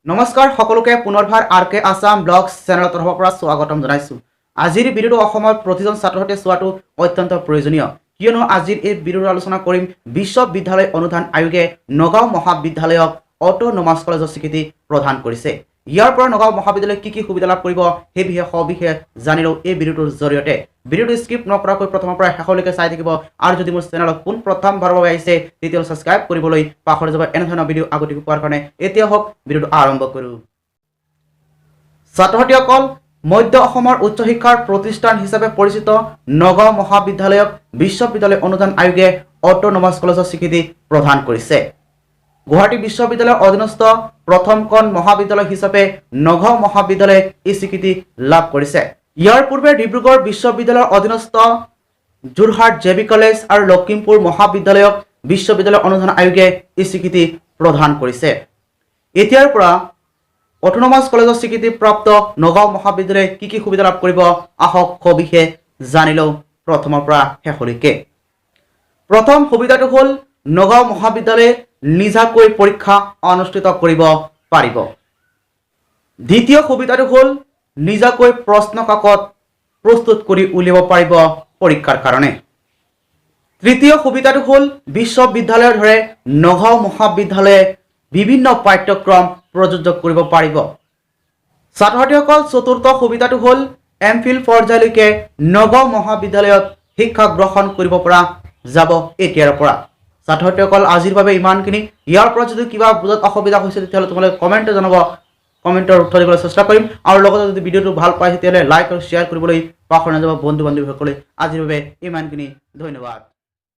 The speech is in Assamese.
নমস্কাৰ সকলোকে পুনৰবাৰ আৰ কে আছাম ব্লগছ চেনেলৰ তৰফৰ পৰা স্বাগতম জনাইছোঁ। আজিৰ ভিডিঅ'টো অসমৰ প্ৰতিজন ছাত্ৰ-ছাত্ৰীয়ে চোৱাটো অত্যন্ত প্ৰয়োজনীয়, কিয়নো আজিৰ এই ভিডিঅ'টো আলোচনা কৰিম বিশ্ববিদ্যালয় অনুদান আয়োগে নগাঁও মহাবিদ্যালয়ক অটোনমাছ কলেজৰ স্বীকৃতি প্ৰদান কৰিছে। ইয়াৰ পৰা নগাঁও মহাবিদ্যালয়ে কি সুবিধা লাভ কৰিব সেই বিষয়ে সবিশেষ জানি লওঁ এই ভিডিঅ'টোৰ জৰিয়তে। ভিডিঅ'টো স্কিপ নকৰাকৈ প্ৰথমৰ পৰা শেষলৈকে চাই থাকিব আৰু যদি মোৰ চেনেলত প্ৰথমবাৰৰ বাবে আহিছে তেতিয়াহ'লে ছাবস্ক্ৰাইব কৰিবলৈ পাহৰি যাব। এনেধৰণৰ ভিডিঅ' আগতীয়াকৈ পোৱাৰ কাৰণে এতিয়া হওক ভিডিঅ'টো আৰম্ভ কৰোঁ। ছাত্ৰ-ছাত্ৰীসকল, মধ্য অসমৰ উচ্চ শিক্ষাৰ প্ৰতিষ্ঠান হিচাপে পৰিচিত নগাঁও মহাবিদ্যালয়ক বিশ্ববিদ্যালয় অনুদান আয়োগে অটোনমাছ কলেজৰ স্বীকৃতি প্ৰদান কৰিছে। গুৱাহাটী বিশ্ববিদ্যালয়ৰ অধীনস্থ প্ৰথমখন মহাবিদ্যালয় হিচাপে নগাঁও মহাবিদ্যালয়ে এই স্বীকৃতি লাভ কৰিছে। ইয়াৰ পূৰ্বে ডিব্ৰুগড় বিশ্ববিদ্যালয়ৰ অধীনস্থ যোৰহাট জে.বি. কলেজ আৰু লখিমপুৰ মহাবিদ্যালয়ক বিশ্ববিদ্যালয় অনুদান আয়োগে এই স্বীকৃতি প্ৰদান কৰিছে। এতিয়াৰ পৰা অটোনমাছ কলেজৰ স্বীকৃতিপ্ৰাপ্ত নগাঁও মহাবিদ্যালয়ে কি সুবিধা লাভ কৰিব আহক সবিশেষ জানি লওঁ প্ৰথমৰ পৰা শেষলৈকে। প্ৰথম সুবিধাটো হ'ল নগাঁও মহাবিদ্যালয়ে নিজাকৈ পৰীক্ষা অনুষ্ঠিত কৰিব পাৰিব। দ্বিতীয় সুবিধাটো হ'ল নিজাকৈ প্ৰশ্ন কাকত প্ৰস্তুত কৰি উলিয়াব পাৰিব পৰীক্ষাৰ কাৰণে। তৃতীয় সুবিধাটো হ'ল বিশ্ববিদ্যালয়ৰ দৰে নগাঁও মহাবিদ্যালয়ে বিভিন্ন পাঠ্যক্ৰম প্ৰযোজ্য কৰিব পাৰিব। ছাত্ৰ-ছাত্ৰীসকল, চতুৰ্থ সুবিধাটো হ'ল এমফিল পৰ্যায়লৈকে নগাঁও মহাবিদ্যালয়ত শিক্ষা গ্ৰহণ কৰিব পৰা যাব এতিয়াৰ পৰা। ছাত্ৰ-ছাত্ৰীসকল, আজিৰ বাবে ইমানখিনি। ইয়াৰ পৰা যদি কিবা বুজাত অসুবিধা হৈছে তেতিয়াহ'লে তোমালোকে কমেণ্টে জনাব, কমেণ্টৰ উত্তৰ দিবলৈ চেষ্টা কৰিম। আৰু লগতে যদি ভিডিঅ'টো ভাল পায় তেতিয়াহ'লে লাইক আৰু শ্বেয়াৰ কৰিবলৈ পাহৰি নাযাব বন্ধু বান্ধৱীসকলে। আজিৰ বাবে ইমানখিনি, ধন্যবাদ।